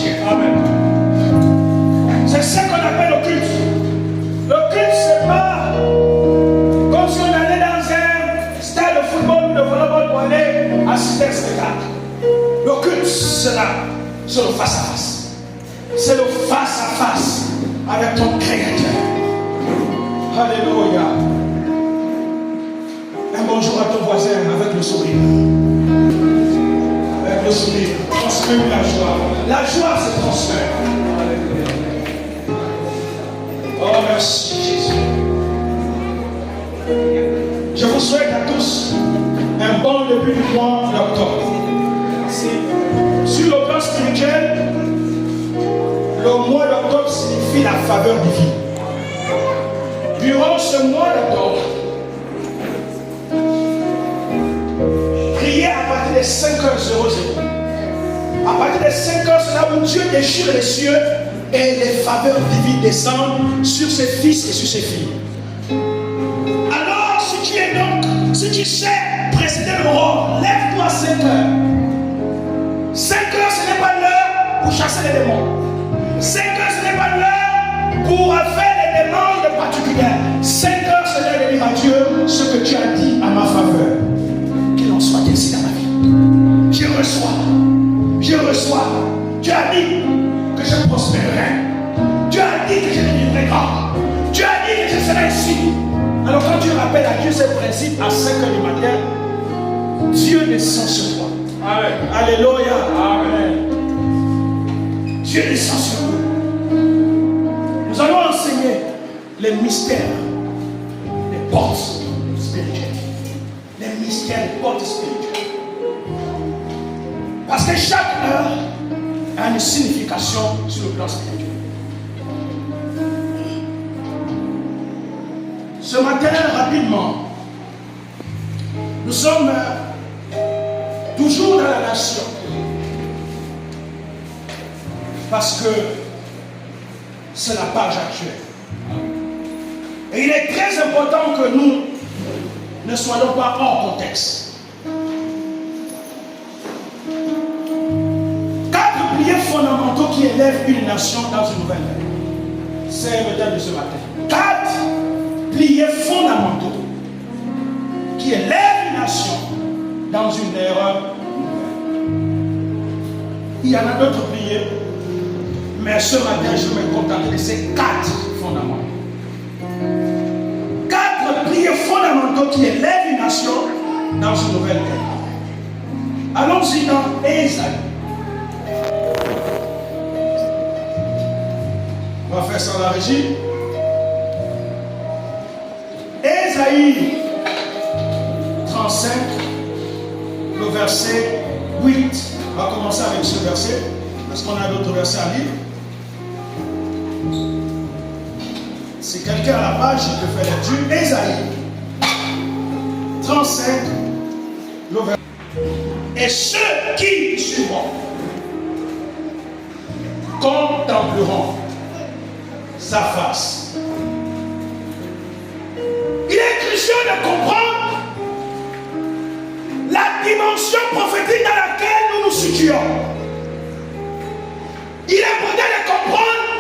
Dieu. C'est ce qu'on appelle le culte. Le culte, c'est pas comme si on allait dans un stade de football ou de volleyball pour aller assister à un spectacle. Le culte, c'est là, c'est le face-à-face. C'est le face-à-face avec ton Créateur. Alléluia. Un bonjour à ton voisin avec le sourire. Avec le sourire. Transmets la joie. La joie se transmet. Oh, merci Jésus. Je vous souhaite à tous un bon début du mois d'octobre. Sur le plan spirituel, le mois d'octobre signifie la faveur divine. Durant ce mois d'octobre, priez à partir de 5h00. À partir de 5h, c'est là où Dieu déchire les cieux et les faveurs divines descendent sur ses fils et sur ses filles. Alors, si tu sais précéder le roi, lève-toi à 5h. 5h, ce n'est pas l'heure pour chasser les démons. 5h, ce n'est pas l'heure pour faire les demandes particulières. 5h, c'est l'heure de dire à Dieu ce que tu as dit à ma faveur. Qu'il en soit ainsi dans ma vie. Je reçois. Tu as dit que je prospérerai. Tu as dit que je deviendrai grand. Tu as dit que je serai ici. Alors quand tu rappelles à Dieu ces principes à 5h du matin, Dieu descend sur toi. Amen. Alléluia. Amen. Dieu descend sur nous. Nous allons enseigner les mystères des portes spirituelles. Les mystères des portes spirituelles. Parce que chaque heure a une signification sur le plan spirituel. Ce matin, rapidement, nous sommes toujours dans la nation. Parce que c'est la page actuelle. Et il est très important que nous ne soyons pas hors contexte. 4 piliers fondamentaux qui élèvent une nation dans une nouvelle ère. C'est le thème de ce matin. 4 piliers fondamentaux qui élèvent une nation dans une ère nouvelle. Il y en a d'autres piliers, mais ce matin je vais me contenter de ces 4 fondamentaux. 4 piliers fondamentaux qui élèvent une nation dans une nouvelle ère. Allons-y dans Ésaïe. On va faire ça à la régie. Ésaïe 35, le verset 8. On va commencer avec ce verset, parce qu'on a d'autres versets à lire. Si quelqu'un a la page, il peut faire lecture. Ésaïe 35, le verset. Et ceux qui suivront contempleront sa face. Il est crucial de comprendre la dimension prophétique dans laquelle nous nous situons. Il est important de comprendre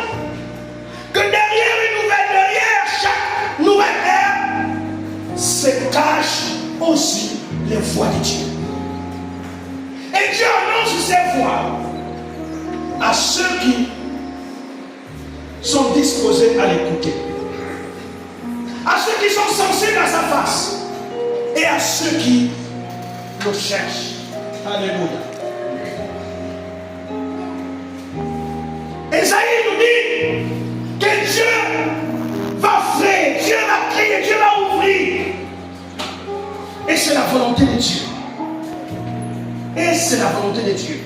que derrière chaque nouvelle ère se cachent aussi les voies de Dieu. Et Dieu annonce ces voies à ceux qui sont disposés à l'écouter, à ceux qui sont sensibles à sa face et à ceux qui le cherchent. Alléluia. Ésaïe nous dit que Dieu va faire, Dieu va créer, Dieu va ouvrir. Et c'est la volonté de Dieu. Et c'est la volonté de Dieu.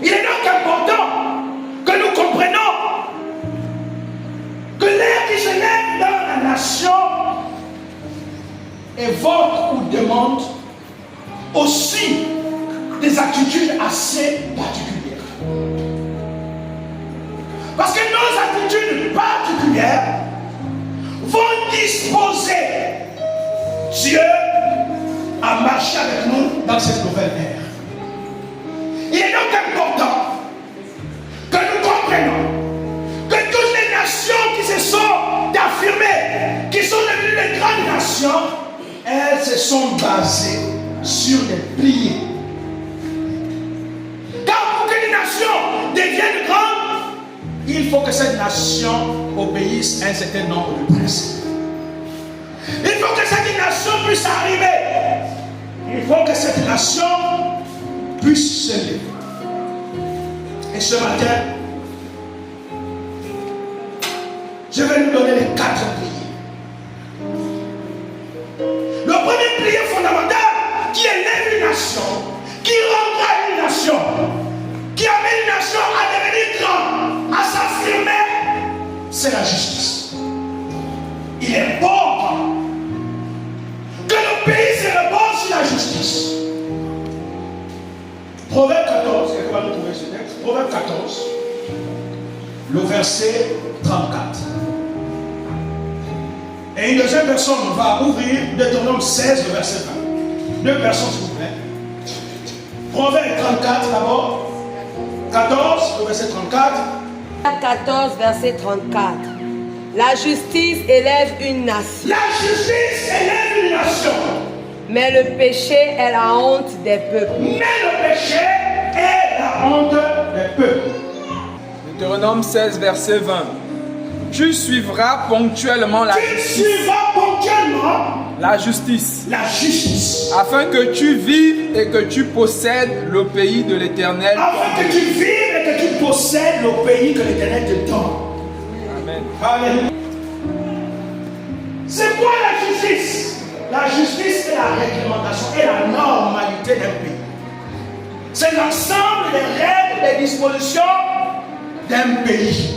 Il est donc important que nous comprenions que l'air qui se lève dans la nation évoque ou demande aussi des attitudes assez particulières. Parce que nos attitudes particulières vont disposer Dieu à marcher avec nous dans cette nouvelle ère. sont basés sur des piliers. Car pour qu'une nation devienne grande, il faut que cette nation obéisse à un certain nombre de principes. Il faut que cette nation puisse arriver. Il faut que cette nation puisse se lever. Et ce matin, je vais nous donner les 4 piliers. Le premier pilier fondamental qui élève une nation, qui rendra une nation, qui amène une nation à devenir grande, à s'affirmer, c'est la justice. Il est important que le pays se repose sur la justice. Proverbe 14, quelqu'un va nous trouver ce texte. Proverbe 14, le verset 34. Et une deuxième personne va ouvrir Deutéronome 16, le verset 20. 2 personnes, s'il vous plaît. Proverbe 34 d'abord. 14, le verset 34. 14, verset 34. La justice élève une nation. La justice élève une nation. Mais le péché est la honte des peuples. Mais le péché est la honte des peuples. Deutéronome 16, verset 20. Tu suivras ponctuellement la justice, afin que tu vives et que tu possèdes le pays de l'Éternel. Afin que tu vives et que tu possèdes le pays que l'Éternel te donne. Amen. Alléluia. C'est quoi la justice? La justice est la réglementation et la normalité d'un pays. C'est l'ensemble des règles et des dispositions d'un pays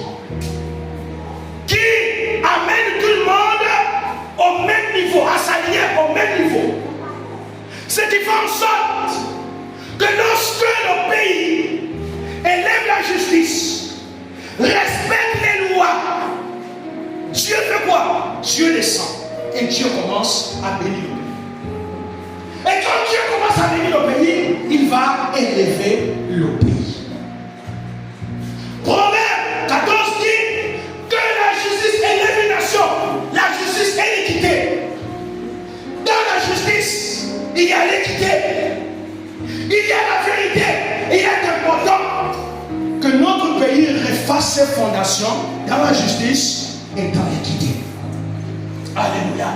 qui amène tout le monde au même niveau, à s'aligner au même niveau. Ce qui fait en sorte que lorsque le pays élève la justice, respecte les lois, Dieu fait quoi? Dieu descend et Dieu commence à bénir le pays. Et quand Dieu commence à bénir le pays, il va élever le pays. Proverbe 14 dit que la justice élève une nation. La justice est l'équité. Dans la justice, il y a l'équité. Il y a la vérité. Il est important que notre pays refasse ses fondations dans la justice et dans l'équité. Alléluia.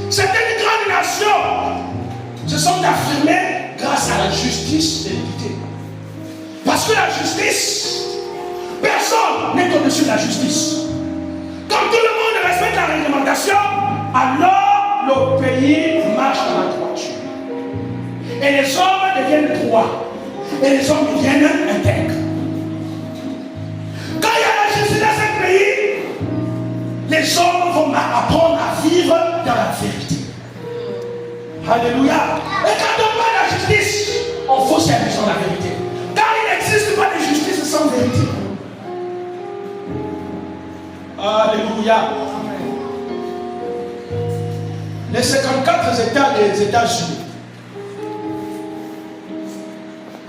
Certaines grandes nations se sont affirmées grâce à la justice et l'équité. Parce que la justice, personne n'est au-dessus de la justice. Quand tout le monde respecte la réglementation, alors le pays marche dans la droiture. Et les hommes deviennent droits. Et les hommes deviennent intègres. Quand il y a la justice dans ce pays, les hommes vont apprendre à vivre dans la vérité. Alléluia. Et quand on parle de la justice, on faut servir sur la vérité. Car il n'existe pas de justice sans vérité. Alléluia. Les 54 États des États-Unis,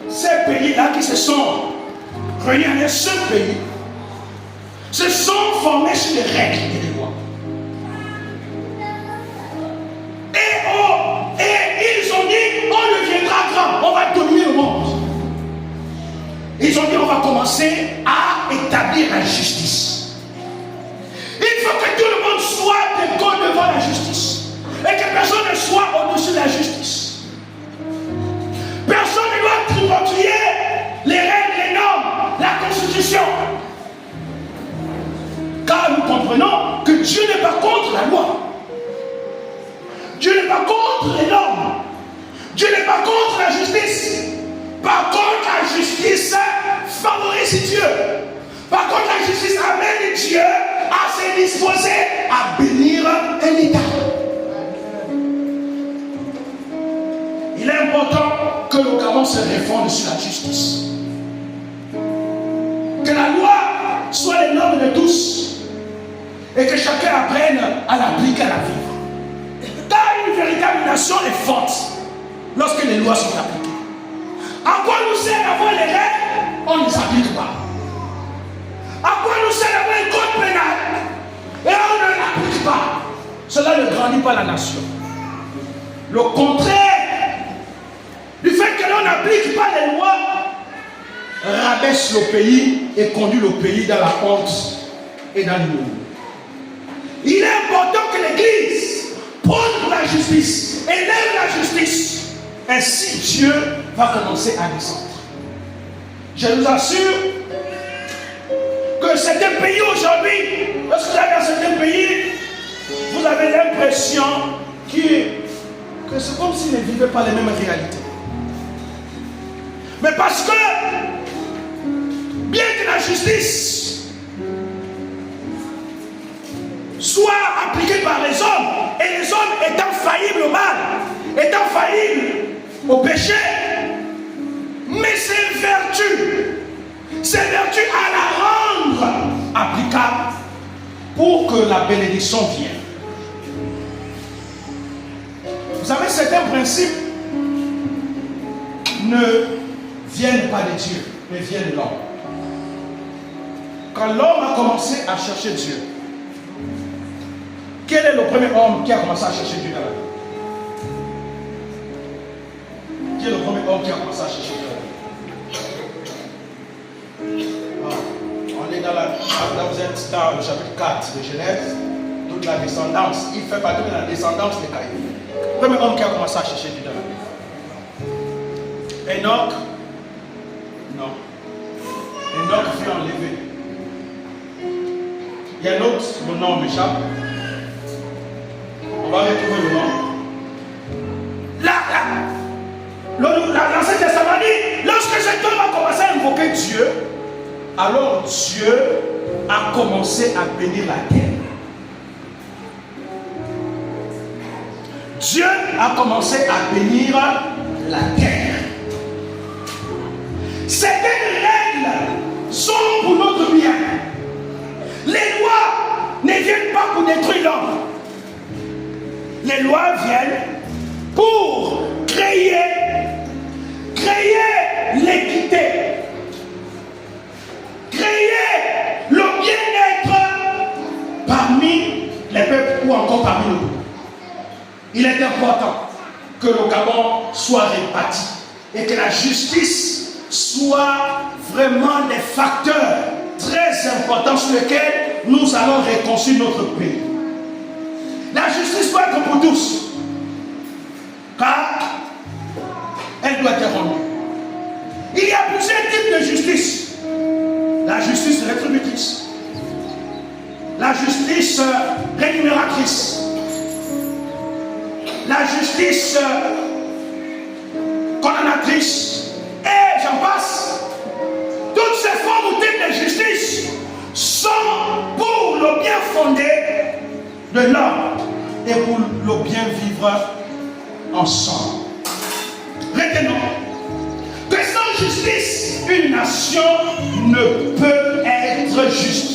ces pays-là qui se sont réunis en un seul pays, se sont formés sur les règles et les lois. Et ils ont dit, on deviendra grand, on va dominer le monde. Ils ont dit, on va commencer à établir la justice. Il faut que tout le monde soit égaux devant la justice. Et que personne ne soit au-dessus de la justice. Personne ne doit tripatouiller les règles, les normes, la constitution. Car nous comprenons que Dieu n'est pas contre la loi. Dieu n'est pas contre les normes. Dieu n'est pas contre la justice. Par contre, la justice favorise Dieu. Par contre, la justice amène Dieu à se disposer à bénir un État. Il est important que le Gabon se réforme sur la justice. Que la loi soit les normes de tous. Et que chacun apprenne à l'appliquer, à la vivre. Car une véritable nation est forte lorsque les lois sont appliquées. À quoi nous sert d'avoir les règles? On ne les applique pas. À quoi nous sert d'avoir un code pénal? Et on ne l'applique pas. Cela ne grandit pas la nation. le contraire du fait que l'on n'applique pas les lois, rabaisse le pays et conduit le pays dans la honte et dans l'ignominie. Il est important que l'Église prône pour la justice, élève la justice. Ainsi, Dieu va commencer à descendre. Je vous assure que certains pays aujourd'hui, lorsque vous allez dans certains pays, vous avez l'impression que c'est comme s'ils ne vivaient pas les mêmes réalités. Mais parce que, bien que la justice soit appliquée par les hommes, et les hommes étant faillibles au mal, étant faillibles au péché, mais ces vertus à la rendre applicable pour que la bénédiction vienne. Vous savez, certains principes ne viennent pas de Dieu, mais viennent de l'homme. Quand l'homme a commencé à chercher Dieu, quel est le premier homme qui a commencé à chercher Dieu dans la vie? Qui est le premier homme qui a commencé à chercher Dieu? On est dans vous êtes dans le chapitre 4 de Genèse, toute la descendance. Il fait partie de la descendance de Caïn. Le premier homme qui a commencé à chercher Dieu dans la vie. Enoch, non. Enoch fut enlevé. Il y a un autre, le nom m'échappe. On va retrouver le nom. L'Ancien Testament dit, lorsque cet homme a commencé à invoquer Dieu, alors Dieu a commencé à bénir la terre. Dieu a commencé à bénir la terre. Certaines règles sont pour notre bien. Les lois ne viennent pas pour détruire l'homme. Les lois viennent pour créer l'équité, créer le bien-être parmi les peuples ou encore parmi nous. Il est important que le Gabon soit réparti et que la justice soit vraiment des facteurs très importants sur lesquels nous allons reconstruire notre pays. La justice doit être pour tous, car elle doit être rendue. Il y a plusieurs types de justice. La justice rétributrice, la justice rémunératrice, la justice condamnatrice, et j'en passe. Toutes ces formes ou types de justice sont pour le bien fondé de l'homme et pour le bien vivre ensemble. Retenons que sans justice, une nation ne peut être juste.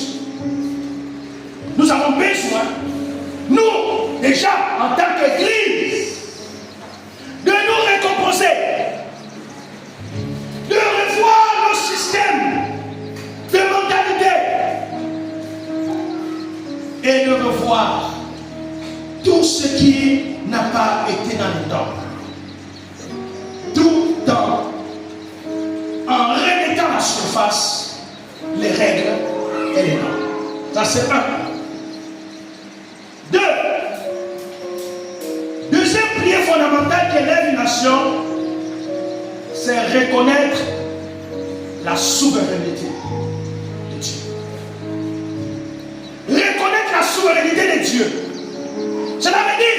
Nous avons besoin, nous, déjà, en tant qu'Église, de nous récomposer, de revoir nos systèmes de mentalité et de revoir tout ce qui n'a pas été dans le temps. Tout en remettant à la surface les règles et les normes. Ça c'est un. Deux. Deuxième prière fondamentale qui élève une nation, c'est reconnaître la souveraineté de Dieu. Reconnaître la souveraineté de Dieu. Cela veut dire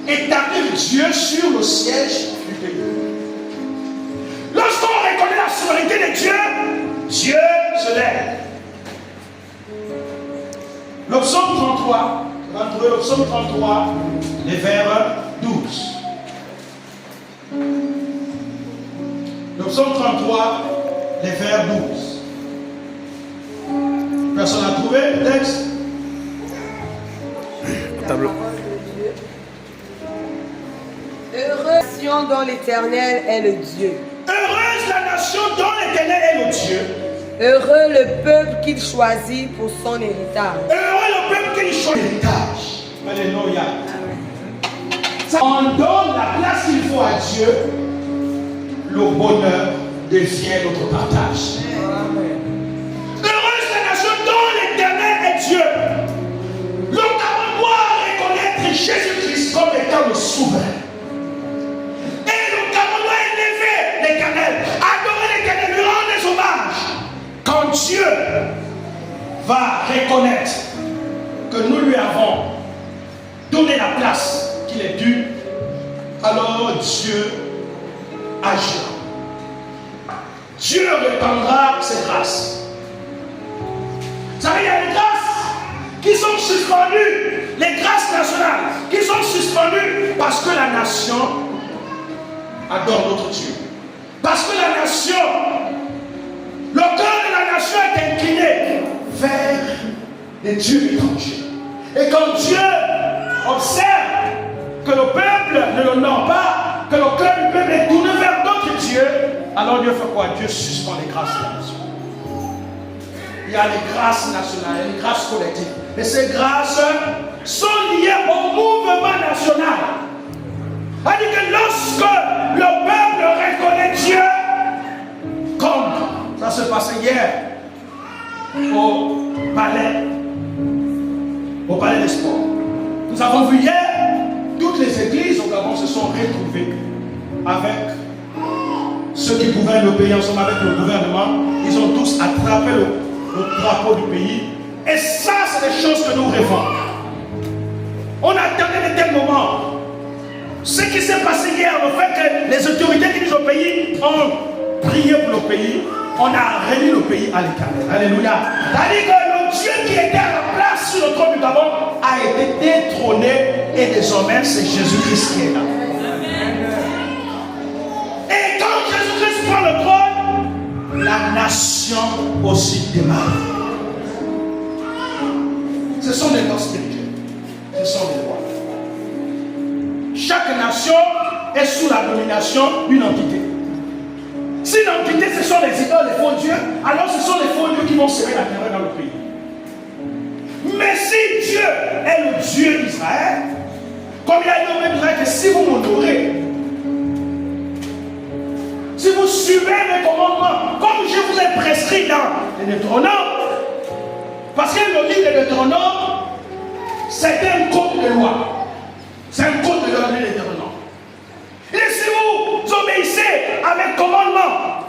établir Dieu sur le siège du pays. Lorsqu'on reconnaît la souveraineté de Dieu, Dieu se lève. Le psaume 33, on va trouver le psaume 33, les vers 12. Le psaume 33, les vers 12. Personne n'a trouvé le texte? Tableau. Heureuse la nation dont l'Éternel est le Dieu. Heureuse la nation dont l'Éternel est le Dieu. Heureux le peuple qu'il choisit pour son héritage. Heureux le peuple qu'il choisit. Héritage. Alléluia. On donne la place qu'il faut à Dieu, le bonheur devient notre partage. Heureuse la nation dont l'Éternel est Dieu. Le Cameroun doit reconnaître Jésus-Christ comme étant le souverain. Et le Cameroun doit élever l'Éternel, adorer l'Éternel, lui rendre des hommages. Quand Dieu va reconnaître que nous lui avons donné la place qu'il est due, alors Dieu agira. Dieu répandra ses grâces. Vous savez, il y a des grâces qui sont suspendues, les grâces nationales qui sont suspendues parce que la nation adore notre Dieu. Parce que la nation, le cœur de la nation est incliné vers les dieux étrangers. Et quand Dieu observe que le peuple ne l'honore pas, que le cœur du peuple est tourné vers d'autres dieux, alors Dieu fait quoi? Dieu suspend les grâces de la nation. Il y a les grâces nationales, il y a les grâces collectives. Et ces grâces sont liées au mouvement national. C'est-à-dire que lorsque le peuple reconnaît Dieu, comme ça se passait hier au palais des sports. Nous avons vu hier, toutes les églises au Gabon se sont retrouvées avec ceux qui gouvernement le pays ensemble avec le gouvernement. Ils ont tous attrapé le drapeau du pays. Et ça, c'est des choses que nous rêvons. On attendait de tels moments. Ce qui s'est passé hier, le fait que les autorités qui disent au pays ont prié pour le pays, on a remis le pays à l'Éternel. Alléluia. C'est-à-dire que le Dieu qui était à la place sur le trône du Gabon a été détrôné et désormais c'est Jésus-Christ qui est là. Et quand Jésus-Christ prend le trône, la nation aussi démarre. Ce sont des lois spirituelles. Ce sont des lois. Chaque nation est sous la domination d'une entité. Si l'entité ce sont les idoles, les faux dieux, alors ce sont les faux dieux qui vont semer la terreur dans le pays. Mais si Dieu est le Dieu d'Israël, comme il a dit au même Israël que si vous m'honorez, si vous suivez mes commandements, comme je vous ai prescrit dans les Deutéronomes, parce que le livre de Deutéronome, c'est un code de loi. C'est un code de loi de Deutéronome. Et si vous obéissez à mes commandements,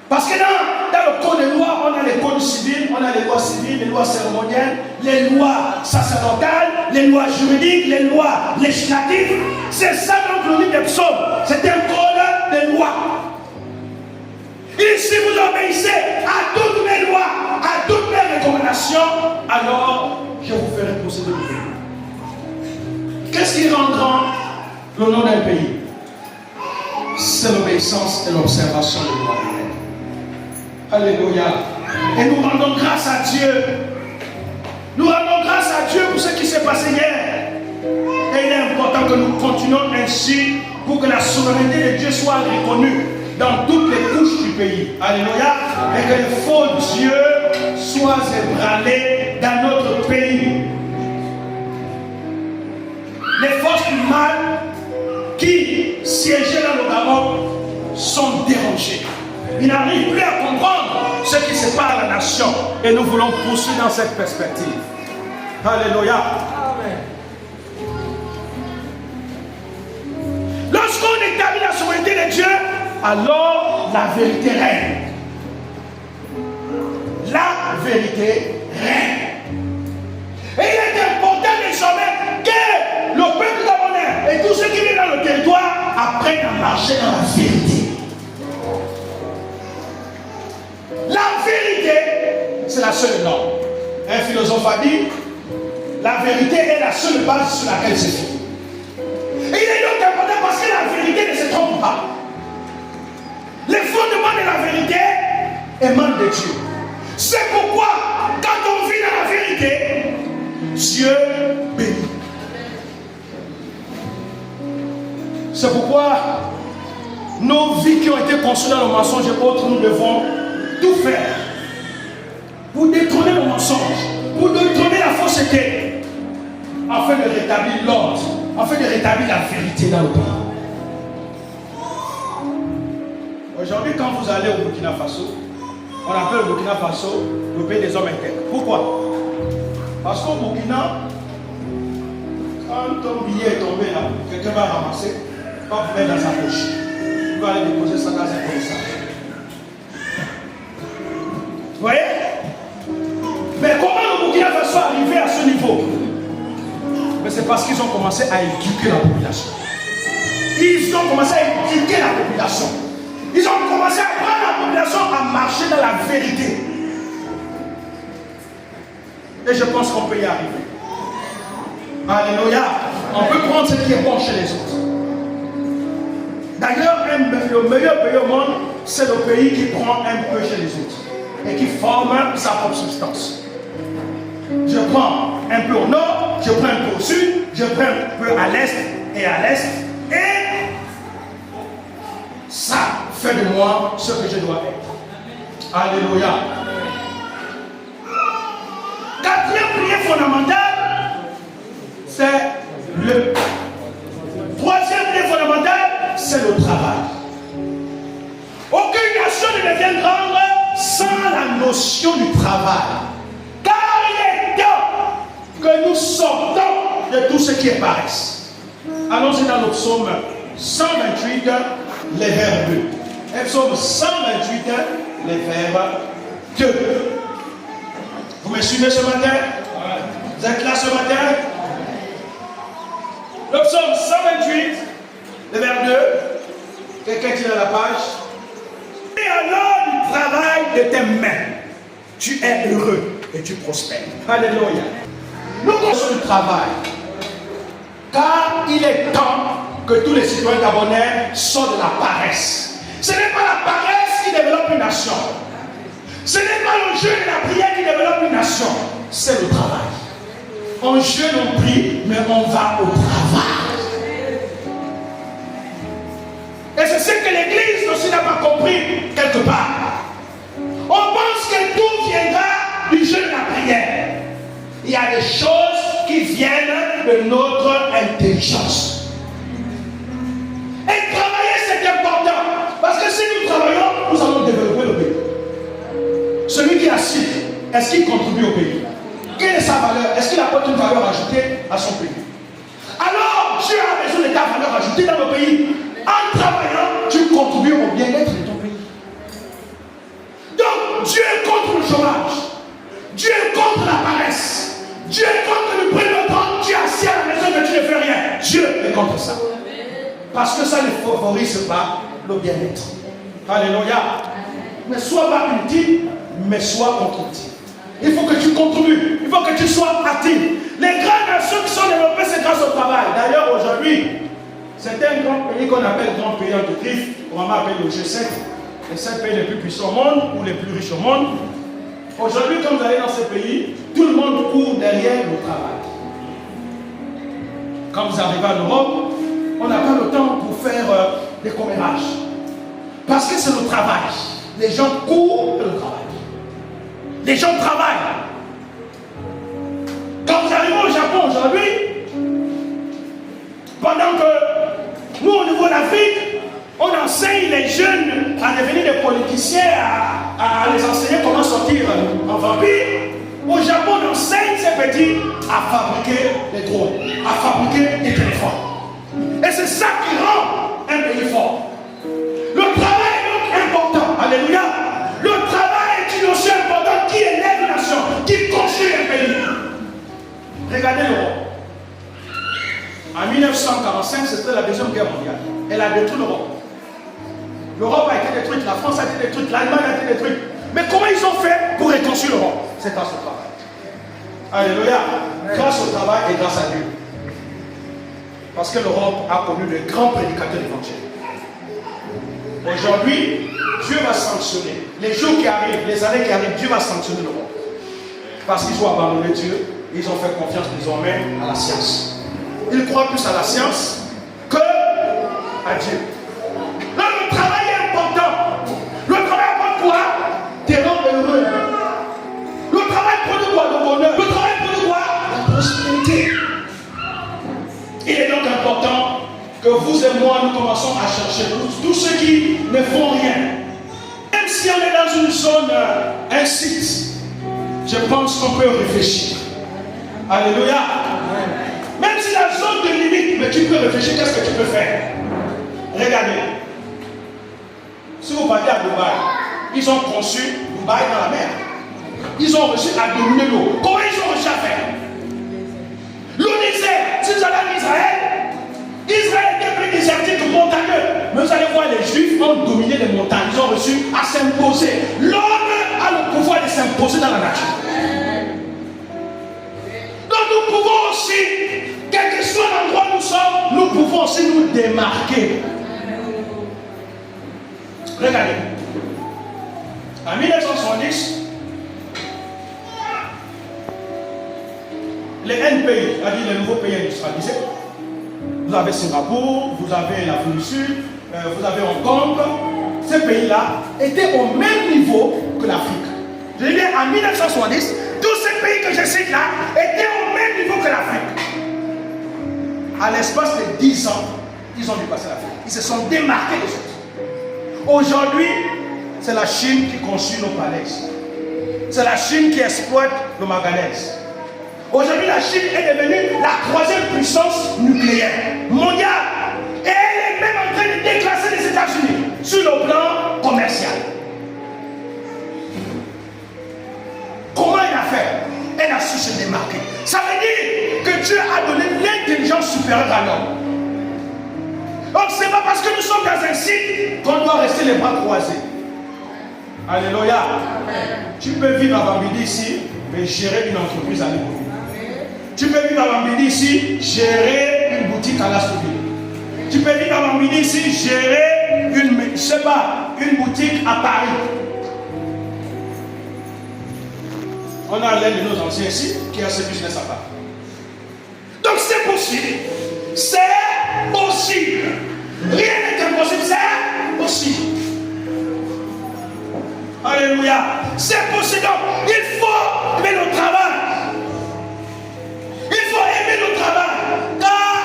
parce que dans le code de loi, on a les codes civils, on a les lois civiles, les lois cérémonielles, les lois sacerdotales, les lois juridiques, les lois législatives. C'est ça donc le livre des psaumes. C'est un code de loi. Et si vous obéissez à toutes mes lois, à toutes mes recommandations, alors je vous ferai posséder le pays. Qu'est-ce qui rend grand le nom d'un pays? C'est l'obéissance et l'observation des lois divines. Alléluia. Et nous rendons grâce à Dieu. Nous rendons grâce à Dieu pour ce qui s'est passé hier. Et il est important que nous continuions ainsi pour que la souveraineté de Dieu soit reconnue dans toutes les couches du pays. Alléluia. Et que les faux dieux soient ébranlés dans notre pays. Les forces du mal qui siégeaient dans le Gabon sont dérangées. Ils n'arrivent plus à comprendre ce qui sépare la nation. Et nous voulons poursuivre dans cette perspective. Alléluia. Amen. Lorsqu'on établit la souveraineté de Dieu, alors la vérité règne. La vérité règne. Et il est important désormais que le peuple gabonais et tous ceux qui vivent dans le territoire apprennent à marcher dans la vérité. La vérité, c'est la seule norme. Un philosophe a dit, la vérité est la seule base sur laquelle c'est fait. Et il est donc important parce que la vérité ne se trompe pas. Les fondements de la vérité émanent de Dieu. C'est pourquoi, quand on vit dans la vérité, Dieu bénit. C'est pourquoi nos vies qui ont été construites dans le mensonge et autres, nous devons tout faire pour détrôner le mensonge, pour détrôner la fausseté, afin de rétablir l'ordre afin de rétablir la vérité dans le pays. Aujourd'hui, quand vous allez au Burkina Faso, on appelle le Burkina Faso le pays des hommes intègres. Pourquoi? Parce qu'au Burkina, quand ton billet est tombé là, quelqu'un va ramasser, va vous mettre dans sa poche. Il va aller déposer ça dans un commissaire. Vous voyez? Mais comment le Burkina Faso est arrivé à ce niveau? Mais c'est parce qu'ils ont commencé à éduquer la population. Ils ont commencé à éduquer la population. Ils ont commencé à prendre la population à marcher dans la vérité. Et je pense qu'on peut y arriver. Alléluia. On peut prendre ce qui est bon chez les autres. D'ailleurs, le meilleur pays au monde, c'est le pays qui prend un peu chez les autres et qui forme sa propre substance. Je prends un peu au nord, je prends un peu au sud, je prends un peu à l'est et à l'est, et ça fait de moi ce que je dois être. Alléluia. Quatrième prière fondamentale, c'est le. Troisième prière fondamentale, c'est le travail. Aucune nation ne devient grande sans la notion du travail. Car il est temps que nous sortons de tout ce qui est paresse. Allons-y dans le psaume 128, les vers 2. Et psaume 128, les vers 2. Vous me suivez ce matin? Vous êtes là ce matin? Le psaume 128, le vers 2. Quelqu'un qui est dans la page. Et alors du travail de tes mains, tu es heureux et tu prospères. Alléluia. Nous connaissons le travail. Car il est temps que tous les citoyens gabonais sortent de la paresse. Ce n'est pas la paresse qui développe une nation. Ce n'est pas le jeûne et la prière qui développe une nation. C'est le travail. On jeûne, on prie, mais on va au travail. Et c'est ce que l'Église aussi n'a pas compris quelque part. On pense que tout viendra du jeûne et la prière. Il y a des choses qui viennent de notre intelligence. Et travailler, c'est important. Parce que si nous travaillons, nous allons développer le pays. Celui qui est assis, est-ce qu'il contribue au pays? Quelle est sa valeur? Est-ce qu'il apporte une valeur ajoutée à son pays? Alors, Dieu a besoin de ta valeur ajoutée dans le pays. En travaillant, tu contribues au bien-être de ton pays. Donc, Dieu est contre le chômage. Dieu est contre la paresse. Dieu est contre le prix de temps. Tu es assis à la maison et tu ne fais rien. Dieu est contre ça. Parce que ça ne favorise pas le bien-être. Alléluia. Ne sois pas ultime, mais sois contre-utile. Il faut que tu contribues. Il faut que tu sois actif. Les grandes nations qui sont développées, c'est grâce au travail. D'ailleurs, aujourd'hui, c'est un grand pays qu'on appelle grand pays en tout griffe. On va appeler le G7. Les 7 pays les plus puissants au monde ou les plus riches au monde. Aujourd'hui, quand vous allez dans ces pays, tout le monde court derrière le travail. Quand vous arrivez en Europe, on n'a pas le temps pour faire des commérages. Parce que c'est le travail. Les gens courent le travail. Les gens travaillent. Quand vous arrivez au Japon aujourd'hui, pendant que nous, au niveau de l'Afrique, on enseigne les jeunes à devenir des politiciens, à les enseigner comment sortir en vampire. Au Japon, on enseigne ces petits à fabriquer des drones, à fabriquer des téléphones. Et c'est ça qui rend un pays fort. Le travail est donc important. Alléluia. Le travail est une notion importante qui élève une nation, qui construit un pays. Regardez l'Europe. En 1945, c'était la Deuxième Guerre mondiale. Elle a détruit l'Europe. L'Europe a été détruite, la France a été détruite, l'Allemagne a été détruite. Mais comment ils ont fait pour reconstruire l'Europe? C'est grâce au travail. Alléluia. Grâce au travail et grâce à Dieu. Parce que l'Europe a connu de grands prédicateurs d'évangile. Aujourd'hui, Dieu va sanctionner. Les jours qui arrivent, les années qui arrivent, Dieu va sanctionner l'Europe. Parce qu'ils ont abandonné Dieu, ils ont fait confiance désormais à la science. Ils croient plus à la science que à Dieu. Là, le travail est important. Le travail apporte quoi? Te rend heureux. Le travail produit quoi? Le bonheur. Le travail produit quoi? La prospérité. Il est donc vous et moi, nous commençons à chercher tous ceux qui ne font rien. Même si on est dans une zone, un site, je pense qu'on peut réfléchir. Alléluia. Même si la zone de limite, mais tu peux réfléchir, qu'est-ce que tu peux faire? Regardez. Si vous partez à Dubaï, ils ont conçu Dubaï dans la mer. Ils ont reçu à dominer l'eau. Comment ils ont reçu à faire? L'eau désert, si vous allez en Israël, Israël était plus désertique, montagneux. Mais vous allez voir, les Juifs ont dominé les montagnes. Ils ont reçu à s'imposer. L'homme a le pouvoir de s'imposer dans la nature. Donc nous pouvons aussi, quel que soit l'endroit où nous sommes, nous pouvons aussi nous démarquer. Regardez. En 1970, les N pays, c'est-à-dire les nouveaux pays industrialisés, vous avez Singapour, vous avez l'Afrique du Sud, vous avez Hong Kong, ces pays-là étaient au même niveau que l'Afrique. Je dis bien, en 1970, tous ces pays que je cite là étaient au même niveau que l'Afrique. À l'espace de 10 ans, ils ont dépassé l'Afrique. Ils se sont démarqués des autres. Aujourd'hui, c'est la Chine qui construit nos palais. C'est la Chine qui exploite nos manganèse. Aujourd'hui, la Chine est devenue la 3e puissance nucléaire mondiale. Et elle est même en train de déclasser les États-Unis sur le plan commercial. Comment elle a fait? Elle a su se démarquer. Ça veut dire que Dieu a donné l'intelligence supérieure à l'homme. Donc ce n'est pas parce que nous sommes dans un site qu'on doit rester les bras croisés. Alléluia. Tu peux vivre à Bambidi ici, mais gérer une entreprise à Libreville. Tu peux vivre à Bambidi ici, gérer une boutique à Lastoville. Tu peux vivre à Bambidi ici, gérer une boutique à Paris. On a l'un de nos anciens ici qui a ce business à Paris. Donc c'est possible. C'est possible. Rien n'est impossible, c'est possible. Alléluia. C'est possible. Donc, il faut aimer le travail. Il faut aimer le travail. Car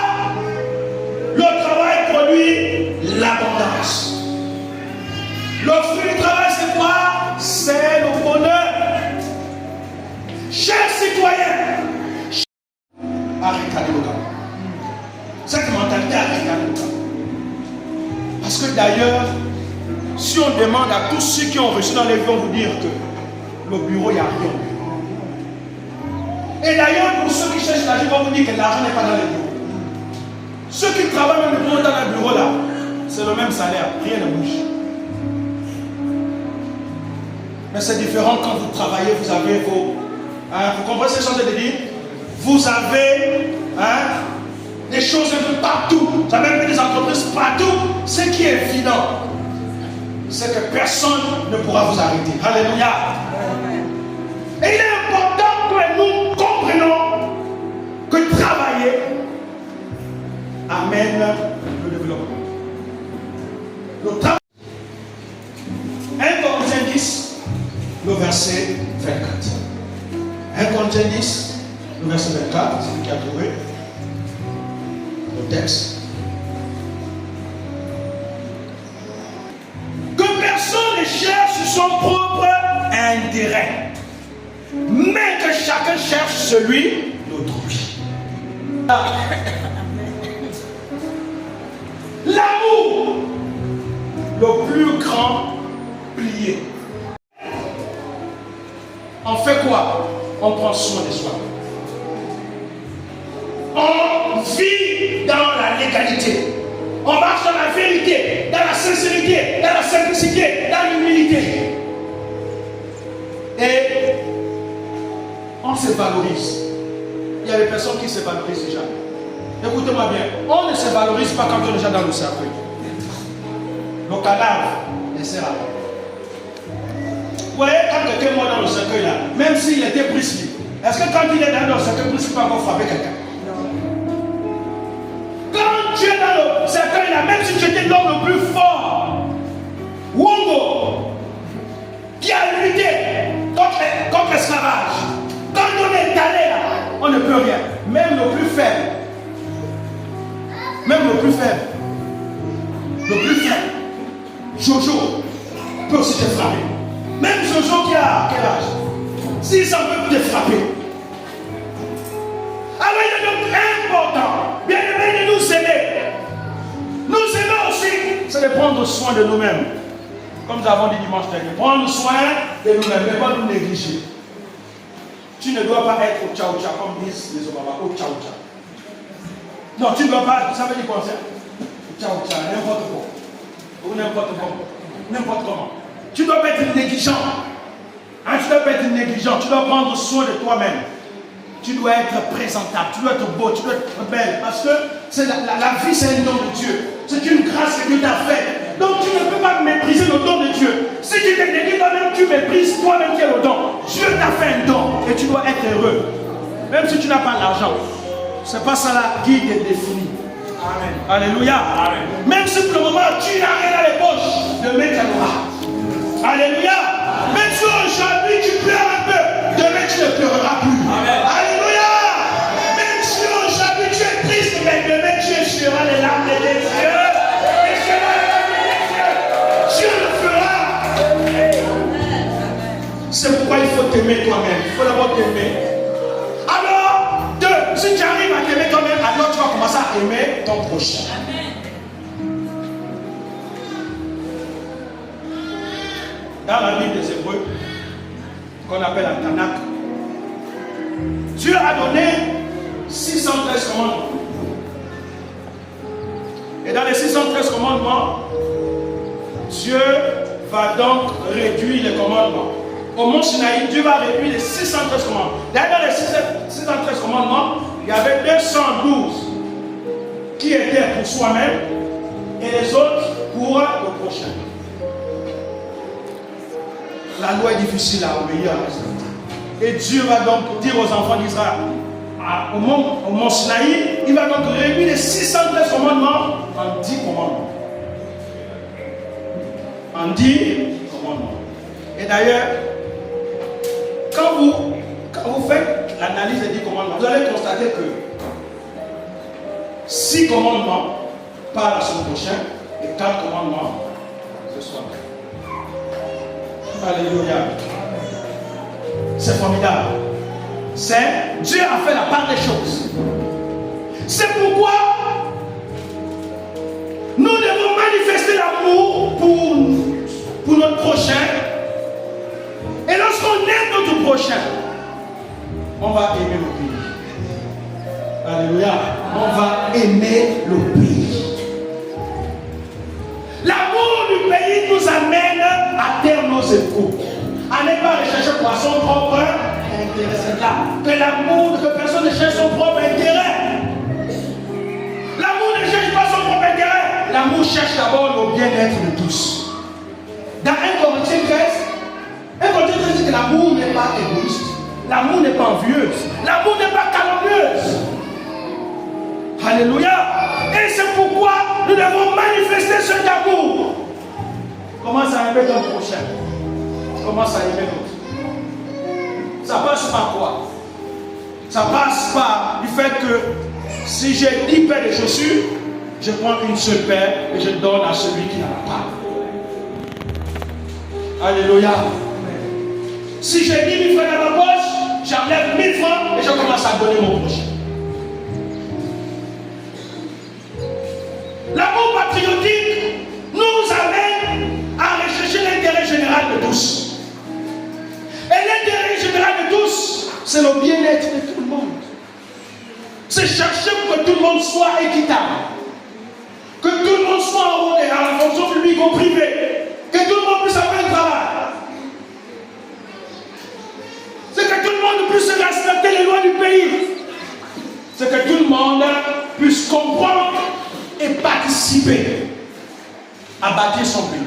le travail produit l'abondance. Le fruit du travail, c'est quoi? C'est le bonheur. Chers citoyens, arrêtez le gars. Cette mentalité arrêtez le gars. Parce que d'ailleurs, si on demande à tous ceux qui ont reçu dans les vies, on vous dire que le bureau, il n'y a rien. Et d'ailleurs, pour ceux qui cherchent l'argent, on vous dire que l'argent n'est pas dans les bureaux. Ceux qui travaillent même dans le bureau là, c'est le même salaire, rien ne bouge. Mais c'est différent quand vous travaillez, vous avez vos... vous comprenez ce que je veux dire? Vous avez des choses un peu partout. Vous avez un peu des entreprises partout. Ce qui est évident, c'est que personne ne pourra vous arrêter. Alléluia. Et il est important que nous comprenions que travailler amène le développement. Le travail. 1 Corinthiens 10, le verset 24. 1 Corinthiens 10, le verset 24, c'est lui qui a trouvé le texte. Que personne ne cherche son propre intérêt, mais que chacun cherche celui d'autrui. L'amour, le plus grand plié. On fait quoi? On prend soin de soi. On vit dans la légalité. On marche dans la vérité, dans la sincérité, dans la simplicité, dans l'humilité. Et on se valorise. Il y a des personnes qui se valorisent déjà. Écoutez-moi bien. On ne se valorise pas quand on est déjà dans le cercueil. Le cadavre ne sert à rien. Vous voyez, quand quelqu'un mort dans le cercueil là, même s'il était brisé, est-ce que quand il est dans le cercueil, il ne peut pas encore frapper quelqu'un? Quand tu es dans le cercueil là, même si tu étais l'homme le plus fort, Wongo, qui a lutté contre l'esclavage, quand on est allé là, on ne peut rien. Même le plus faible, le plus faible, Jojo, peut aussi te frapper. Même Jojo qui a quel âge? 6 ans peut te frapper. Alors il est donc important, bien aimé, de nous aimer. Nous aimer aussi, c'est de prendre soin de nous-mêmes. Comme nous avons dit dimanche dernier, prendre soin de nous-mêmes, mais pas nous négliger. Tu ne dois pas être au tchao-tcha, comme disent les Obama, au tchao-tcha. Non, tu ne dois pas, ça veut dire quoi ça? Au tchao-tcha, n'importe quoi. Ou n'importe comment. N'importe comment. Tu dois pas être négligent. Hein, tu dois pas être négligent. Tu dois prendre soin de toi-même. Tu dois être présentable. Tu dois être beau. Tu dois être belle. Parce que la vie, c'est un don de Dieu. C'est une grâce que Dieu t'a faite. Donc tu ne peux pas mépriser le don de Dieu. Si tu te dédies toi-même, tu méprises toi-même qui est le don. Dieu t'a fait un don. Et tu dois être heureux. Même si tu n'as pas l'argent. C'est pas ça là qui te définit. Amen. Alléluia. Amen. Même si pour le moment tu n'as rien dans les poches, demain tu en auras. Alléluia. Même si aujourd'hui tu pleures un peu, demain tu ne pleureras plus. Amen. Alléluia. Même si aujourd'hui tu es triste, mais demain tu essuieras les larmes des yeux. Dieu le fera. C'est pourquoi il faut t'aimer toi-même. Il faut d'abord t'aimer. Alors, si tu arrives à t'aimer toi-même, alors tu vas commencer à aimer ton prochain. Dans la Bible des Hébreux, qu'on appelle la Tanakh, Dieu a donné 613 commandements. Et dans les 613 commandements, Dieu va donc réduire les commandements. Au mont Sinaï, Dieu va réduire les 613 commandements. D'ailleurs, dans les 613 commandements, il y avait 212 qui étaient pour soi-même et les autres pour le prochain. La loi est difficile à obéir. Et Dieu va donc dire aux enfants d'Israël, au mont Sinaï, il va donc réduire les 613 commandements en 10 commandements. En 10 commandements. Et d'ailleurs, quand vous faites l'analyse des 10 commandements, vous allez constater que 6 commandements parlent à son prochain et 4 commandements ce soir. Alléluia. C'est formidable. Dieu a fait la part des choses. C'est pourquoi nous devons manifester l'amour pour notre prochain. Et lorsqu'on aime notre prochain, on va aimer le pays. Alléluia. On va aimer le pays. L'amour du pays nous amène à taire nos égos. À ne pas rechercher pour son propre intérêt. C'est là que l'amour, que personne ne cherche son propre intérêt. L'amour ne cherche pas son propre intérêt. L'amour cherche d'abord le bien-être de tous. Dans 1 Corinthiens 13, 1 Corinthiens 13 dit que l'amour n'est pas égoïste. L'amour n'est pas envieuse. L'amour n'est pas calomnieuse. Alléluia. Et c'est pourquoi nous devons manifester cet amour. Commence à aimer ton prochain. Commence à aimer l'autre. Ça passe par quoi? Ça passe par du fait que si j'ai 10 paires de chaussures, je prends une seule paire et je donne à celui qui n'en a pas. Alléluia. Si j'ai 10 000 francs dans ma poche, j'enlève 1000 francs et je commence à donner mon prochain. L'amour patriotique nous amène à rechercher l'intérêt général de tous. Et l'intérêt général de tous, c'est le bien-être de tout le monde. C'est chercher pour que tout le monde soit équitable. Que tout le monde soit en haut et à la fonction publique ou privée. Que tout le monde puisse avoir un travail. C'est que tout le monde puisse respecter les lois du pays. C'est que tout le monde puisse comprendre et participer à bâtir son pays.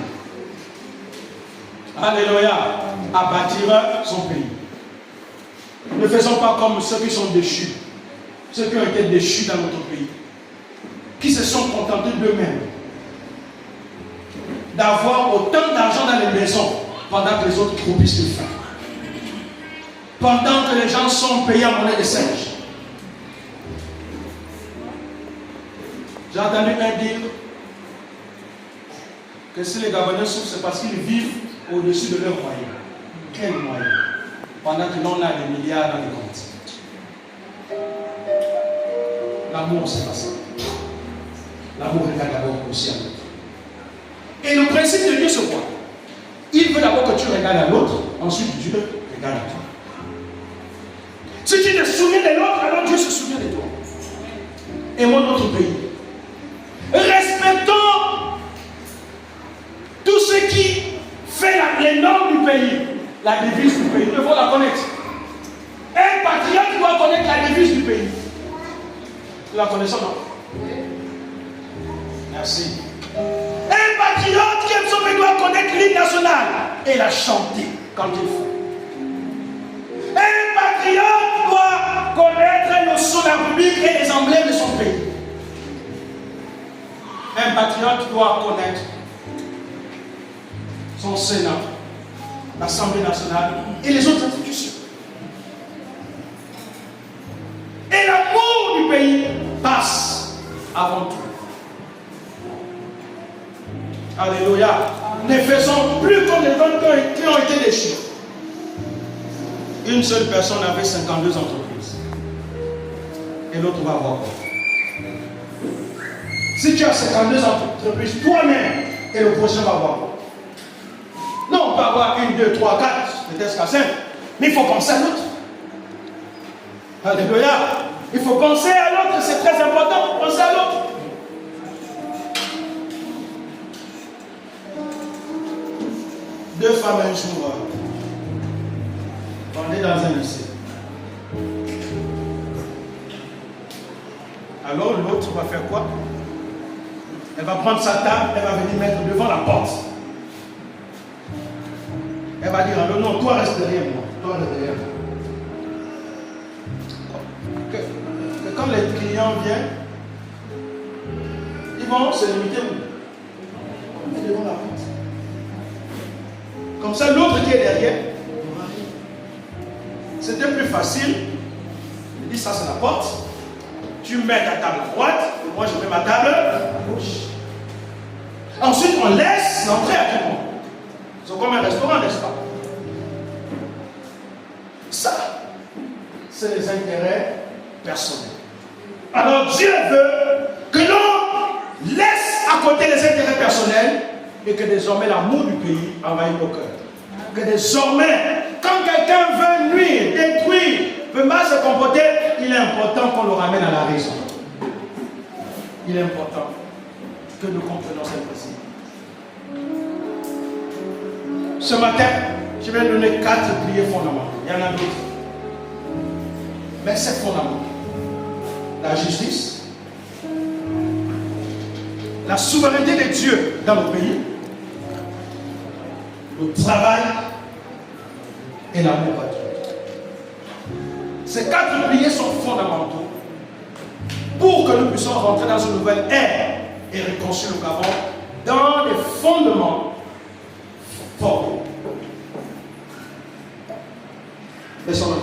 Alléluia. À bâtir son pays. Ne faisons pas comme ceux qui sont déchus. Ceux qui ont été déchus dans notre pays. Qui se sont contentés d'eux-mêmes. D'avoir autant d'argent dans les maisons pendant que les autres croupissent de faim. Pendant que les gens sont payés en monnaie de singe. J'ai entendu un dire, que si les Gabonais souffrent, c'est parce qu'ils vivent au-dessus de leurs moyens. Quels moyens? Pendant que l'on a des milliards dans les comptes. L'amour, c'est pas ça. L'amour regarde d'abord aussi à l'autre. Et le principe de Dieu, c'est quoi? Il veut d'abord que tu regardes à l'autre, ensuite Dieu regarde à toi. Si tu te souviens de l'autre, alors Dieu se souvient de toi. Aimons notre pays. Respectons tout ce qui fait les normes du pays, la devise du pays. Nous devons la connaître. Un patriote doit connaître la devise du pays. Nous la connaissons, non? Merci. Un patriote qui aime son pays doit connaître l'hymne national et la chanter quand il faut. Un patriote doit connaître le son de la République et les emblèmes de son pays. Un patriote doit connaître son Sénat, l'Assemblée nationale et les autres institutions. Et l'amour du pays passe avant tout. Alléluia. Ne faisons plus comme les gens qui ont été déchus. Une seule personne avait 52 entreprises. Et l'autre va avoir quoi? Si tu as 52 entreprises, toi-même, et le prochain va avoir quoi? Non, on peut avoir 1, 2, 3, 4, peut-être jusqu'à 5. Mais il faut penser à l'autre. Alléluia. Il faut penser à l'autre, c'est très important. Penser à l'autre. Deux femmes un jour vendaient dans un lycée. Alors l'autre va faire quoi? Elle va prendre sa table, elle va venir mettre devant la porte. Elle va dire, alors non, toi reste derrière moi. Toi reste derrière moi. Que quand les clients viennent, ils vont se limiter où? Devant la porte. Comme ça, l'autre qui est derrière, c'était plus facile. Il dit, ça c'est la porte. Tu mets ta table à droite, et moi je mets ma table à gauche. Ensuite, on laisse l'entrée à tout le monde. C'est comme un restaurant, n'est-ce pas? Ça, c'est les intérêts personnels. Alors Dieu veut que l'on laisse à côté les intérêts personnels et que désormais l'amour du pays envahisse nos cœurs. Que désormais, quand quelqu'un veut nuire, détruire, veut mal se comporter, il est important qu'on le ramène à la raison. Il est important que nous comprenions cette principe. Ce matin, je vais donner 4 piliers fondamentaux. Il y en a d'autres. Mais c'est fondamental. La justice, la souveraineté de Dieu dans le pays, le travail et l'amour patriotique. Ces 4 piliers sont fondamentaux pour que nous puissions rentrer dans une nouvelle ère et reconstruire le Gabon dans des fondements forts. Laissons-nous